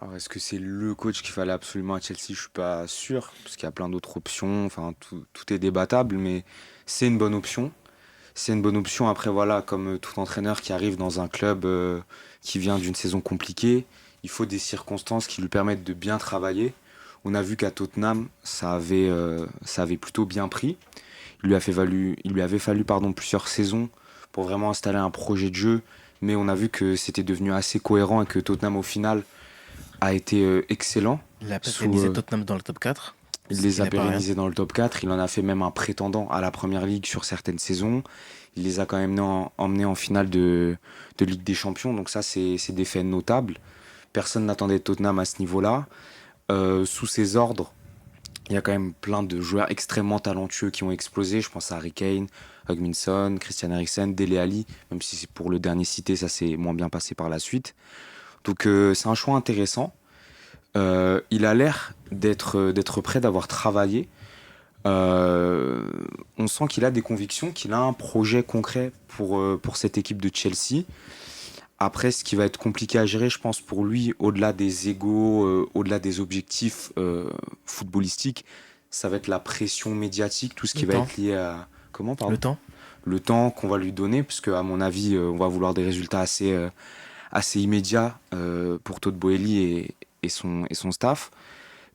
Alors, est-ce que c'est le coach qu'il fallait absolument à Chelsea? Je suis pas sûr, parce qu'il y a plein d'autres options. Enfin, tout est débattable, mais c'est une bonne option. C'est une bonne option. Après, voilà, comme tout entraîneur qui arrive dans un club qui vient d'une saison compliquée, il faut des circonstances qui lui permettent de bien travailler. On a vu qu'à Tottenham, ça avait plutôt bien pris. Il lui avait fallu plusieurs saisons pour vraiment installer un projet de jeu, mais on a vu que c'était devenu assez cohérent et que Tottenham, au final, a été excellent. Il a Sous, pérennisé Tottenham dans le top 4, il ce qui les a n'est pas rien. pérennisés dans le top 4. Il en a fait même un prétendant à la Première Ligue sur certaines saisons. Il les a quand même emmenés en finale de Ligue des Champions. Donc ça, c'est des faits notables. Personne n'attendait Tottenham à ce niveau-là. Sous ses ordres, il y a quand même plein de joueurs extrêmement talentueux qui ont explosé. Je pense à Harry Kane, Hugminson, Christian Eriksen, Dele Alli. Même si c'est pour le dernier cité, ça s'est moins bien passé par la suite. Donc c'est un choix intéressant. Il a l'air d'être prêt, d'avoir travaillé. On sent qu'il a des convictions, qu'il a un projet concret pour cette équipe de Chelsea. Après, ce qui va être compliqué à gérer, je pense, pour lui, au-delà des égos, au-delà des objectifs footballistiques, ça va être la pression médiatique, tout ce Le qui va temps. être lié à... Comment, Le pardon? temps. Le temps qu'on va lui donner, puisque à mon avis, on va vouloir des résultats assez immédiats pour Todd Boehly et son staff.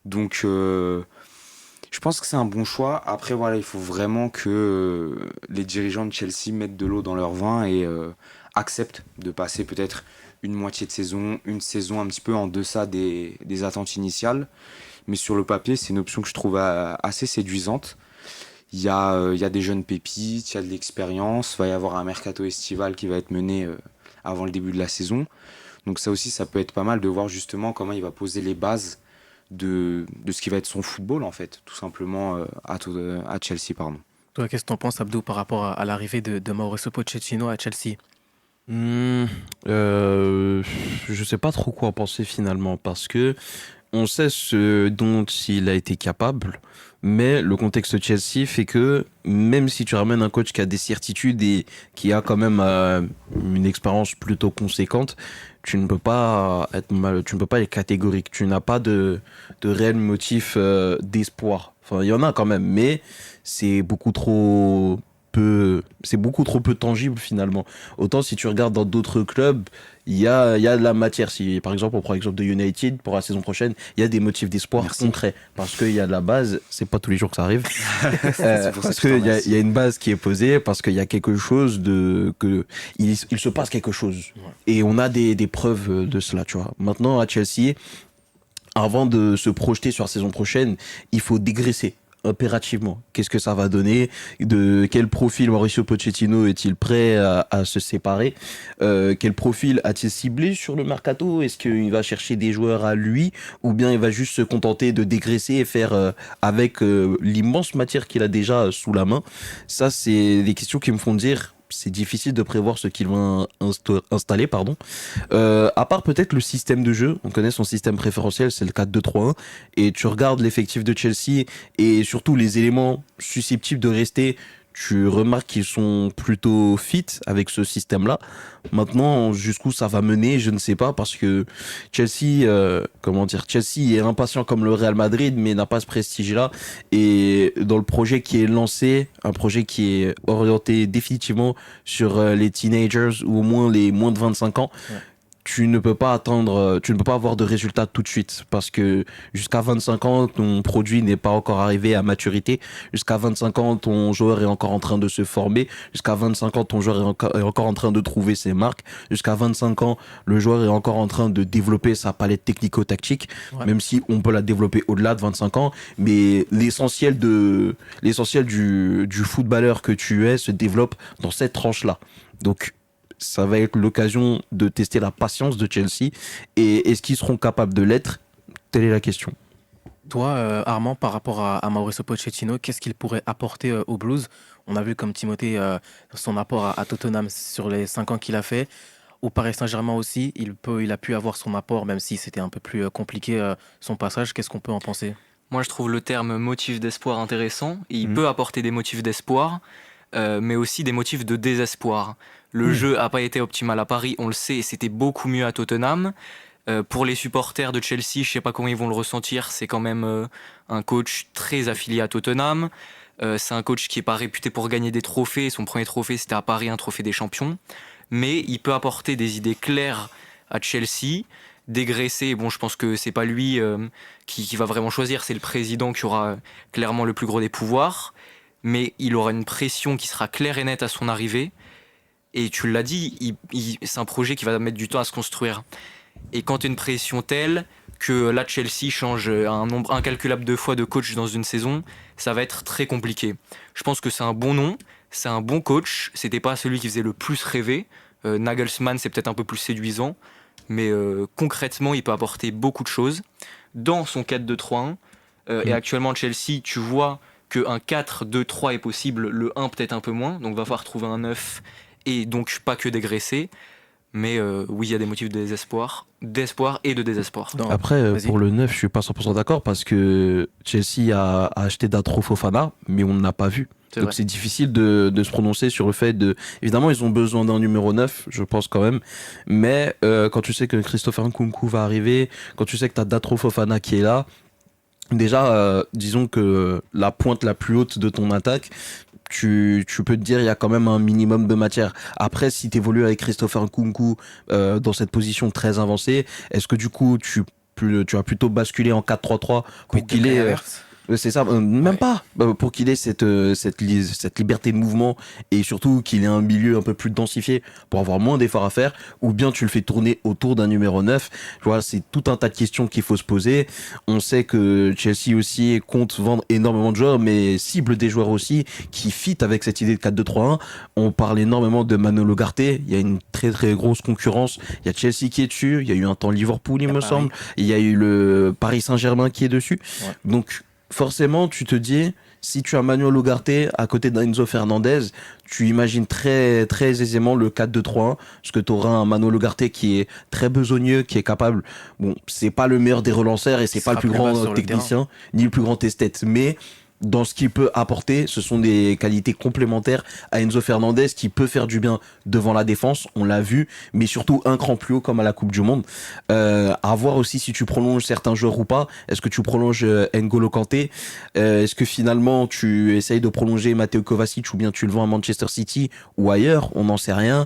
Donc, je pense que c'est un bon choix. Après, voilà, il faut vraiment que les dirigeants de Chelsea mettent de l'eau dans leur vin et acceptent de passer peut-être une moitié de saison, une saison un petit peu en deçà des attentes initiales. Mais sur le papier, c'est une option que je trouve assez séduisante. Il y a des jeunes pépites, il y a de l'expérience, il va y avoir un mercato estival qui va être mené avant le début de la saison. Donc ça aussi, ça peut être pas mal de voir justement comment il va poser les bases de ce qui va être son football, en fait, tout simplement à Chelsea. Pardon. Toi, qu'est-ce que t'en penses, Abdou, par rapport à l'arrivée de Mauricio Pochettino à Chelsea? Hmm, euh, je sais pas trop quoi en penser finalement parce que on sait ce dont il a été capable, mais le contexte de Chelsea fait que même si tu ramènes un coach qui a des certitudes et qui a quand même une expérience plutôt conséquente, tu ne peux pas être catégorique. Tu n'as pas de réel motif d'espoir. Enfin, il y en a quand même, mais c'est beaucoup trop c'est beaucoup trop peu tangible finalement. Autant si tu regardes dans d'autres clubs, il y a de la matière. Si par exemple on prend l'exemple de United pour la saison prochaine, il y a des motifs d'espoir Merci. concrets parce qu'il y a de la base. C'est pas tous les jours que ça arrive. C'est pour ça Parce que je te il y a remercie. une base qui est posée, parce qu'il y a quelque chose il se passe quelque chose. Ouais. Et on a des preuves de cela, tu vois. Maintenant, à Chelsea, avant de se projeter sur la saison prochaine, il faut dégraisser impérativement. Qu'est-ce que ça va donner? De quel profil Mauricio Pochettino est-il prêt à se séparer? Quel profil a-t-il ciblé sur le mercato? Est-ce qu'il va chercher des joueurs à lui ou bien il va juste se contenter de dégraisser et faire avec l'immense matière qu'il a déjà sous la main? Ça, c'est des questions qui me font dire c'est difficile de prévoir ce qu'il va installer, pardon. À part peut-être le système de jeu, on connaît son système préférentiel, c'est le 4-2-3-1, et tu regardes l'effectif de Chelsea et surtout les éléments susceptibles de rester, tu remarques qu'ils sont plutôt fit avec ce système-là. Maintenant, jusqu'où ça va mener, je ne sais pas, parce que Chelsea, Chelsea est impatient comme le Real Madrid, mais n'a pas ce prestige-là. Et dans le projet qui est lancé, un projet qui est orienté définitivement sur les teenagers ou au moins les moins de 25 ans, Ouais. tu ne peux pas avoir de résultats tout de suite parce que jusqu'à 25 ans, ton produit n'est pas encore arrivé à maturité. Jusqu'à 25 ans, ton joueur est encore en train de se former. Jusqu'à 25 ans, ton joueur est encore en train de trouver ses marques. Jusqu'à 25 ans, le joueur est encore en train de développer sa palette technico-tactique, Ouais. même si on peut la développer au-delà de 25 ans. Mais l'essentiel du footballeur que tu es se développe dans cette tranche-là. Donc, ça va être l'occasion de tester la patience de Chelsea. Et est-ce qu'ils seront capables de l'être? Telle est la question. Toi, Armand, par rapport à Mauricio Pochettino, qu'est-ce qu'il pourrait apporter aux Blues? On a vu comme Timothée son apport à Tottenham sur les 5 ans qu'il a fait. Au Paris Saint-Germain aussi, il a pu avoir son apport, même si c'était un peu plus compliqué son passage. Qu'est-ce qu'on peut en penser? Moi, je trouve le terme motif d'espoir intéressant. Et il Mhm. peut apporter des motifs d'espoir, mais aussi des motifs de désespoir. Le Mhm. jeu n'a pas été optimal à Paris, on le sait, et c'était beaucoup mieux à Tottenham. Pour les supporters de Chelsea, je sais pas comment ils vont le ressentir, c'est quand même un coach très affilié à Tottenham. C'est un coach qui est pas réputé pour gagner des trophées. Son premier trophée, c'était à Paris, un trophée des champions. Mais il peut apporter des idées claires à Chelsea, dégraisser. Bon, je pense que c'est pas lui qui va vraiment choisir, c'est le président qui aura clairement le plus gros des pouvoirs. Mais il aura une pression qui sera claire et nette à son arrivée. Et tu l'as dit, c'est un projet qui va mettre du temps à se construire. Et quand tu as une pression telle que là Chelsea change un nombre incalculable de fois de coach dans une saison, ça va être très compliqué. Je pense que c'est un bon nom, c'est un bon coach, c'était pas celui qui faisait le plus rêver. Nagelsmann, c'est peut-être un peu plus séduisant, mais concrètement, il peut apporter beaucoup de choses dans son 4-2-3-1. Et actuellement, Chelsea, tu vois qu'un 4-2-3 est possible, le 1 peut-être un peu moins, donc va falloir trouver un 9 et donc pas que dégraisser. Mais oui, il y a des motifs de d'espoir et de désespoir. Après, Vas-y. pour le 9, je suis pas 100% d'accord parce que Chelsea a acheté Datro Fofana, mais on ne l'a pas vu. C'est Donc vrai. c'est difficile de se prononcer sur le fait de... Évidemment, ils ont besoin d'un numéro 9, je pense quand même. Mais quand tu sais que Christopher Nkunku va arriver, quand tu sais que tu as Datro Fofana qui est là, déjà, disons que la pointe la plus haute de ton attaque, tu peux te dire il y a quand même un minimum de matière. Après, si tu évolues avec Christopher Nkunku dans cette position très avancée, est-ce que du coup tu as plutôt basculé en 4-3-3 pour qu'il ait... c'est ça, même Ouais. pas pour qu'il ait cette liberté de mouvement et surtout qu'il ait un milieu un peu plus densifié pour avoir moins d'efforts à faire, ou bien tu le fais tourner autour d'un numéro 9. Tu vois, c'est tout un tas de questions qu'il faut se poser. On sait que Chelsea aussi compte vendre énormément de joueurs, mais cible des joueurs aussi qui fit avec cette idée de 4-2-3-1. On parle énormément de Manolo Ugarte, il y a une très très grosse concurrence, il y a Chelsea qui est dessus, il y a eu un temps Liverpool il me Paris. semble, il y a eu le Paris Saint-Germain qui est dessus. Ouais. Donc forcément, tu te dis, si tu as Manuel Ugarte à côté d'Enzo Fernandez, tu imagines très, très aisément le 4-2-3-1, parce que tu auras un Manuel Ugarte qui est très besogneux, qui est capable. Bon, c'est pas le meilleur des relanceurs et c'est Il pas le sera plus plus bas grand sur le technicien, ni le plus grand esthète, mais dans ce qu'il peut apporter, ce sont des qualités complémentaires à Enzo Fernandez qui peut faire du bien devant la défense, on l'a vu, mais surtout un cran plus haut comme à la Coupe du Monde. À voir aussi si tu prolonges certains joueurs ou pas. Est-ce que tu prolonges N'Golo Kanté? Est-ce que finalement tu essayes de prolonger Matteo Kovacic ou bien tu le vends à Manchester City ou ailleurs? On n'en sait rien.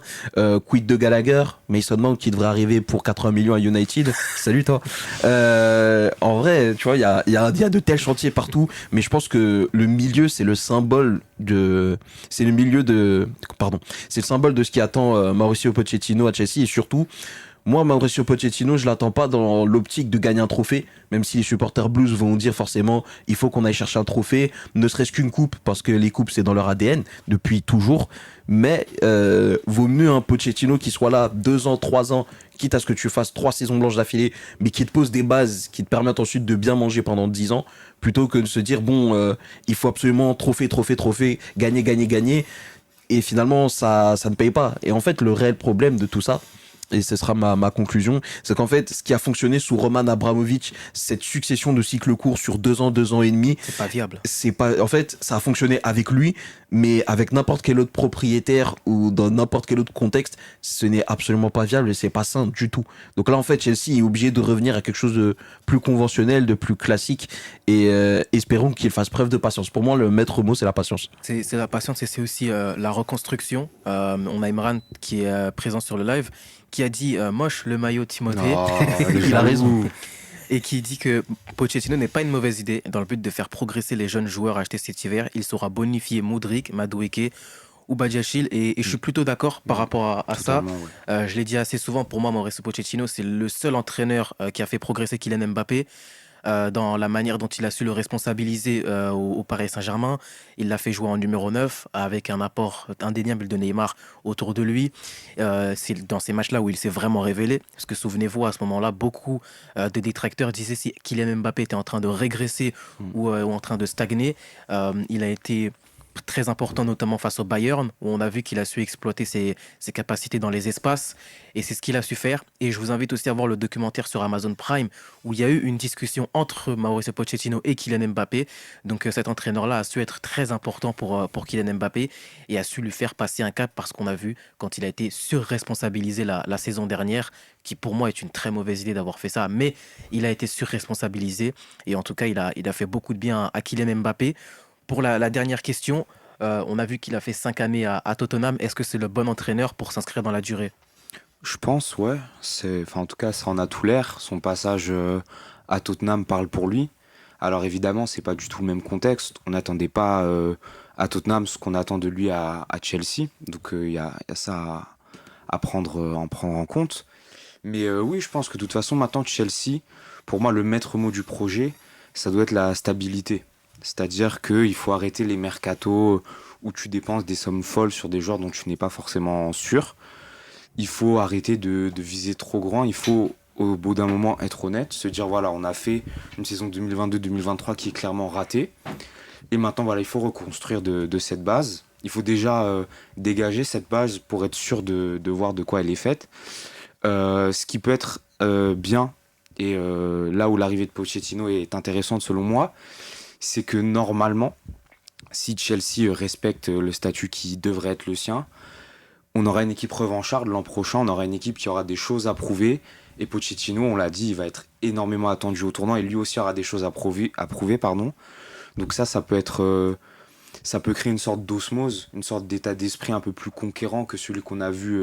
Quid de Gallagher? Mason Mount qui devrait arriver pour 80 millions à United. Salut toi. En vrai, tu vois, il y a de tels chantiers partout, mais je pense que le milieu, c'est le symbole de, c'est le milieu de, pardon, c'est le symbole de ce qui attend Mauricio Pochettino à Chelsea et surtout, moi, Mauricio Pochettino, je l'attends pas dans l'optique de gagner un trophée, même si les supporters Blues vont dire forcément, il faut qu'on aille chercher un trophée, ne serait-ce qu'une coupe, parce que les coupes, c'est dans leur ADN, depuis toujours. Mais vaut mieux un Pochettino qui soit là 2 ans, 3 ans, quitte à ce que tu fasses 3 saisons blanches d'affilée, mais qui te pose des bases, qui te permettent ensuite de bien manger pendant 10 ans, plutôt que de se dire, bon, il faut absolument trophée, gagner, gagner, gagner, et finalement, ça ne paye pas. Et en fait, le réel problème de tout ça, et ce sera ma conclusion, c'est qu'en fait, ce qui a fonctionné sous Roman Abramovich, cette succession de cycles courts sur 2 ans et demi, C'est pas viable. c'est pas, en fait, ça a fonctionné avec lui, mais avec n'importe quel autre propriétaire ou dans n'importe quel autre contexte, ce n'est absolument pas viable et c'est pas sain du tout. Donc là, en fait, Chelsea est obligé de revenir à quelque chose de plus conventionnel, de plus classique, et espérons qu'il fasse preuve de patience. Pour moi, le maître mot, c'est la patience. C'est la patience et c'est aussi la reconstruction. On a Imran qui est présent sur le live qui a dit moche le maillot Timothée. Il a raison. Et qui dit que Pochettino n'est pas une mauvaise idée dans le but de faire progresser les jeunes joueurs achetés cet hiver. Il saura bonifier Modric, Madueke ou Badiachil et je suis plutôt d'accord par rapport à ça. Totalement, ouais. Je l'ai dit assez souvent, pour moi Mauricio Pochettino c'est le seul entraîneur qui a fait progresser Kylian Mbappé dans la manière dont il a su le responsabiliser au Paris Saint-Germain. Il l'a fait jouer en numéro 9 avec un apport indéniable de Neymar autour de lui. C'est dans ces matchs-là où il s'est vraiment révélé. Parce que souvenez-vous, à ce moment-là, beaucoup de détracteurs disaient si Kylian Mbappé était en train de régresser ou en train de stagner. Il a été très important, notamment face au Bayern, où on a vu qu'il a su exploiter ses capacités dans les espaces, et c'est ce qu'il a su faire. Et je vous invite aussi à voir le documentaire sur Amazon Prime, où il y a eu une discussion entre Mauricio Pochettino et Kylian Mbappé. Donc cet entraîneur-là a su être très important pour Kylian Mbappé, et a su lui faire passer un cap, parce qu'on a vu quand il a été surresponsabilisé la saison dernière, qui pour moi est une très mauvaise idée d'avoir fait ça, mais il a été surresponsabilisé, et en tout cas il a fait beaucoup de bien à Kylian Mbappé. Pour la dernière question, on a vu qu'il a fait 5 années à Tottenham. Est-ce que c'est le bon entraîneur pour s'inscrire dans la durée? Je pense, ouais. En tout cas, ça en a tout l'air. Son passage à Tottenham parle pour lui. Alors évidemment, c'est pas du tout le même contexte. On n'attendait pas à Tottenham ce qu'on attend de lui à Chelsea. Donc il y a ça en prendre en compte. Mais oui, je pense que de toute façon, maintenant, Chelsea, pour moi, le maître mot du projet, ça doit être la stabilité. C'est-à-dire qu'il faut arrêter les mercatos où tu dépenses des sommes folles sur des joueurs dont tu n'es pas forcément sûr. Il faut arrêter de viser trop grand. Il faut, au bout d'un moment, être honnête, se dire voilà, on a fait une saison 2022-2023 qui est clairement ratée. Et maintenant, voilà, il faut reconstruire de cette base. Il faut déjà dégager cette base pour être sûr de voir de quoi elle est faite. Ce qui peut être bien, et là où l'arrivée de Pochettino est intéressante selon moi, c'est que normalement, si Chelsea respecte le statut qui devrait être le sien, on aura une équipe revancharde l'an prochain, on aura une équipe qui aura des choses à prouver. Et Pochettino, on l'a dit, il va être énormément attendu au tournoi et lui aussi aura des choses à prouver, pardon. Donc ça peut être, ça peut créer une sorte d'osmose, une sorte d'état d'esprit un peu plus conquérant que celui qu'on a vu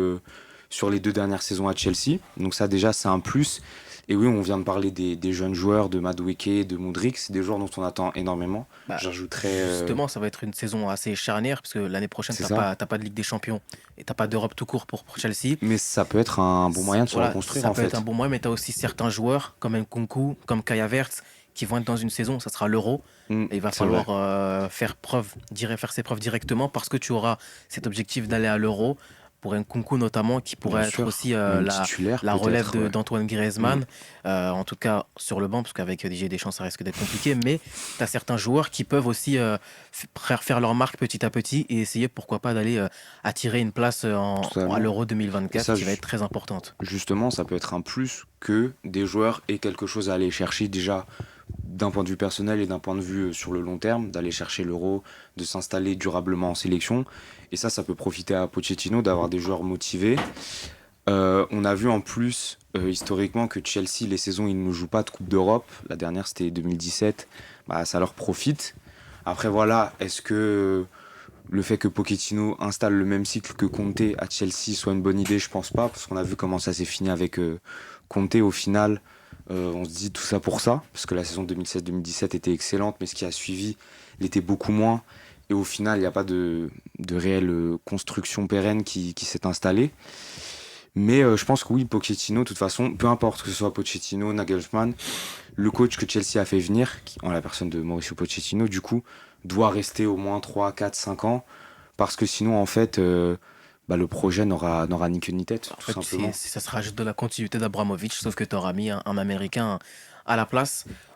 sur les 2 dernières saisons à Chelsea. Donc ça déjà, c'est un plus. Et oui, on vient de parler des jeunes joueurs, de Madueke, de Modric, c'est des joueurs dont on attend énormément. Bah, J'ajouterais... Justement, ça va être une saison assez charnière, parce que l'année prochaine, C'est t'as pas de Ligue des Champions et t'as pas d'Europe tout court pour Chelsea. Mais ça peut être un bon moyen de se Voilà, reconstruire ça en peut fait. être un bon moyen, mais tu as aussi certains joueurs comme Nkunku, comme Kai Havertz, qui vont être dans une saison, ça sera l'Euro. Et il va C'est vrai. falloir faire ses preuves directement, parce que tu auras cet objectif d'aller à l'Euro. Pour Nkunku notamment, qui pourrait Bien être sûr. aussi Même titulaire la relève peut-être, ouais. d'Antoine Griezmann, en tout cas sur le banc, parce qu'avec Didier Deschamps ça risque d'être compliqué, mais tu as certains joueurs qui peuvent aussi faire leur marque petit à petit, et essayer pourquoi pas d'aller attirer une place Totalement. à l'Euro Et 2024, ça, qui va être très importante. justement, ça peut être un plus que des joueurs aient quelque chose à aller chercher déjà d'un point de vue personnel et d'un point de vue sur le long terme, d'aller chercher l'Euro, de s'installer durablement en sélection. Et ça peut profiter à Pochettino d'avoir des joueurs motivés. On a vu en plus, historiquement, que Chelsea, les saisons, ils ne jouent pas de Coupe d'Europe. La dernière, c'était 2017. Bah, ça leur profite. Après, voilà, est-ce que le fait que Pochettino installe le même cycle que Conte à Chelsea soit une bonne idée? Je pense pas, parce qu'on a vu comment ça s'est fini avec Conte au final. On se dit tout ça pour ça, parce que la saison 2016-2017 était excellente, mais ce qui a suivi l'était beaucoup moins. Et au final, il n'y a pas de réelle construction pérenne qui s'est installée. Mais je pense que oui, Pochettino, de toute façon, peu importe que ce soit Pochettino, Nagelsmann, le coach que Chelsea a fait venir, en la personne de Mauricio Pochettino, du coup, doit rester au moins 3, 4, 5 ans, parce que sinon, en fait, le projet n'aura ni queue ni tête, En tout fait, simplement. ça sera juste de la continuité d'Abramovich, sauf que tu auras mis un Américain à la place.